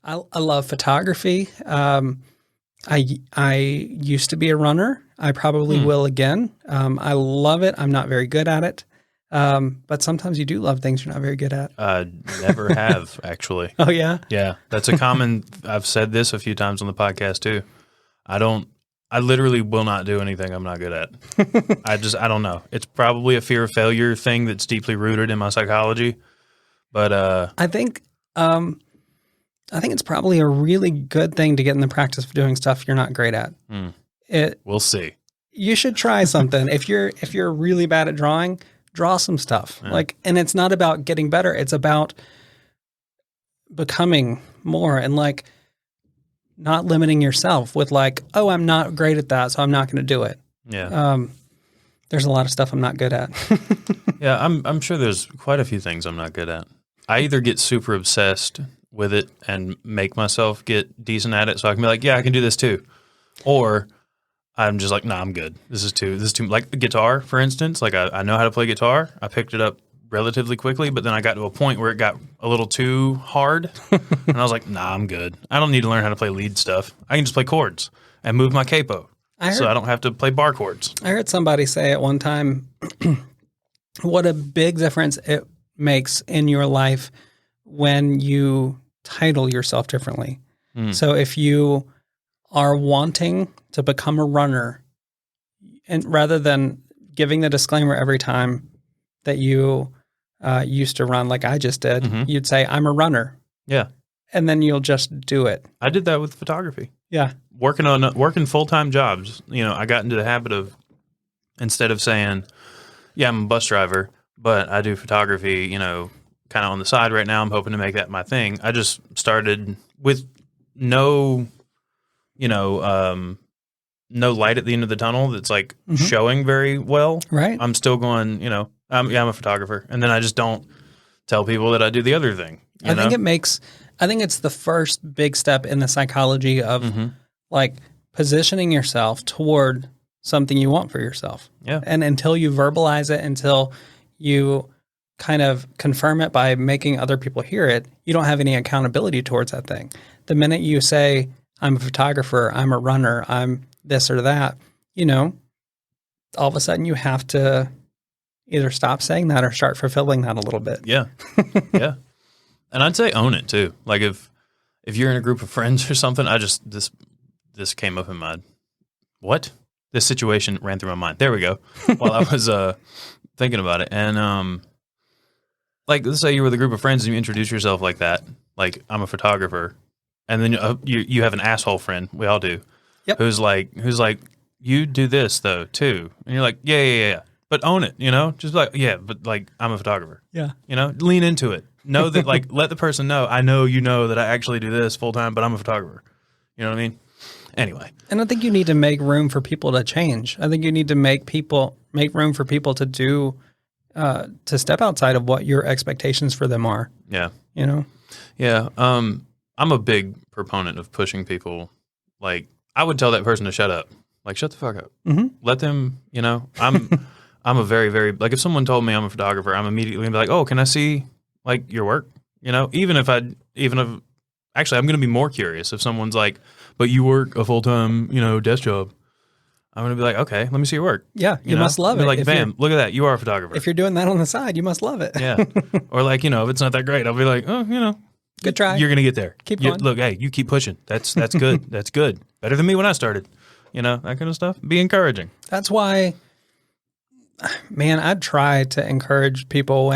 I love photography. I used to be a runner. I probably will again. I love it. I'm not very good at it. But sometimes you do love things you're not very good at. Never have, actually. Oh, yeah? Yeah, that's a common, I've said this a few times on the podcast too. I literally will not do anything I'm not good at. I don't know. It's probably a fear of failure thing that's deeply rooted in my psychology. But I think it's probably a really good thing to get in the practice of doing stuff you're not great at. We'll see. You should try something. If you're really bad at drawing, draw some stuff. Yeah. And it's not about getting better. It's about becoming more and not limiting yourself with oh, I'm not great at that, so I'm not going to do it. Yeah. There's a lot of stuff I'm not good at. Yeah, I'm sure there's quite a few things I'm not good at. I either get super obsessed with it and make myself get decent at it so I can be like, yeah, I can do this too. Or I'm just like, nah, I'm good. This is too like guitar, for instance. Like I know how to play guitar. I picked it up relatively quickly, but then I got to a point where it got a little too hard. And I was like, nah, I'm good. I don't need to learn how to play lead stuff. I can just play chords and move my capo. So I don't have to play bar chords. I heard somebody say at one time what a big difference it makes in your life when you title yourself differently. So if you are wanting to become a runner, and rather than giving the disclaimer every time that you used to run like I just did, you'd say, I'm a runner. Yeah. And then you'll just do it. I did that with photography. Yeah. Working full-time jobs. I got into the habit of, instead of saying, yeah, I'm a bus driver, but I do photography, kind of on the side right now. I'm hoping to make that my thing. I just started with no light at the end of the tunnel that's showing very well. Right. I'm still going, I'm a photographer. And then I just don't tell people that I do the other thing. I think it's the first big step in the psychology of positioning yourself toward something you want for yourself. Yeah. And until you verbalize it, until you kind of confirm it by making other people hear it, you don't have any accountability towards that thing. The minute you say, I'm a photographer, I'm a runner, I'm this or that, all of a sudden you have to either stop saying that or start fulfilling that a little bit. Yeah. Yeah. And I'd say own it too. Like if you're in a group of friends or something, this came up in my, this situation ran through my mind. There we go. While I was thinking about it. And let's say you're with a group of friends and you introduce yourself like that, like I'm a photographer. And then you have an asshole friend. We all do. Yep. Who's like, you do this though too. And you're like, yeah. But own it, just like, yeah, but I'm a photographer. Yeah. Lean into it. Know that let the person know, I know that I actually do this full time, but I'm a photographer. You know what I mean? Anyway. And I think you need to make room for people to change. I think you need to make room for people to do, to step outside of what your expectations for them are. Yeah. Yeah. I'm a big proponent of pushing people. I would tell that person to shut up. Shut the fuck up. Mm-hmm. Let them, I'm a very, very, if someone told me I'm a photographer, I'm immediately gonna be like, oh, can I see your work? Even if actually, I'm going to be more curious if someone's like, but you work a full-time, desk job. I'm going to be like, okay, let me see your work. Yeah. You must love it. Like, bam, look at that. You are a photographer. If you're doing that on the side, you must love it. Yeah. Or if it's not that great, I'll be like, oh, good try. You're going to get there. Keep going. Look, hey, you keep pushing. That's good. That's good. Better than me when I started. That kind of stuff. Be encouraging. That's why, man, I'd try to encourage people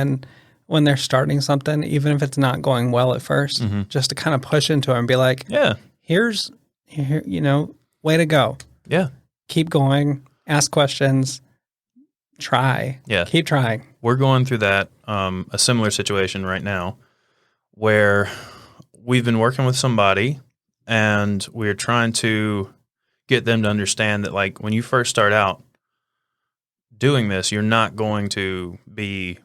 when they're starting something, even if it's not going well at first, just to kind of push into it and be like, yeah, here, way to go. Yeah. Keep going, ask questions, try. Yeah. Keep trying. We're going through that, a similar situation right now where we've been working with somebody and we're trying to get them to understand that when you first start out doing this, you're not going to be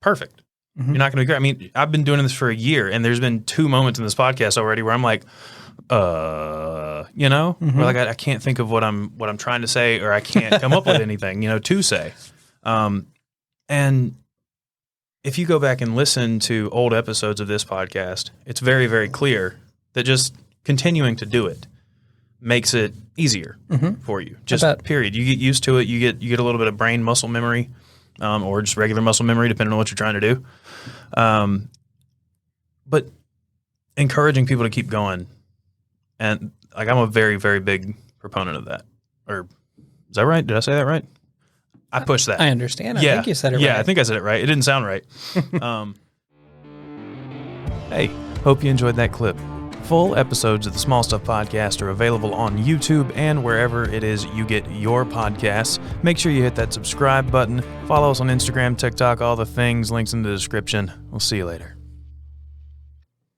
perfect. Mm-hmm. You're not going to be great. I mean, I've been doing this for a year and there's been 2 moments in this podcast already where I'm like, mm-hmm. where I can't think of what I'm trying to say, or I can't come up with anything, to say. And if you go back and listen to old episodes of this podcast, it's very, very clear that just continuing to do it makes it easier for you. Just period. You get used to it. You get a little bit of brain muscle memory, or just regular muscle memory, depending on what you're trying to do. But encouraging people to keep going, and like I'm a very, very big proponent of that. Or is that right? Did I say that right? I push that. I understand. I think you said it right. Yeah, I think I said it right. It didn't sound right. Hey, hope you enjoyed that clip. Full episodes of the Small Stuff Podcast are available on YouTube and wherever it is you get your podcasts. Make sure you hit that subscribe button. Follow us on Instagram, TikTok, all the things, links in the description. We'll see you later.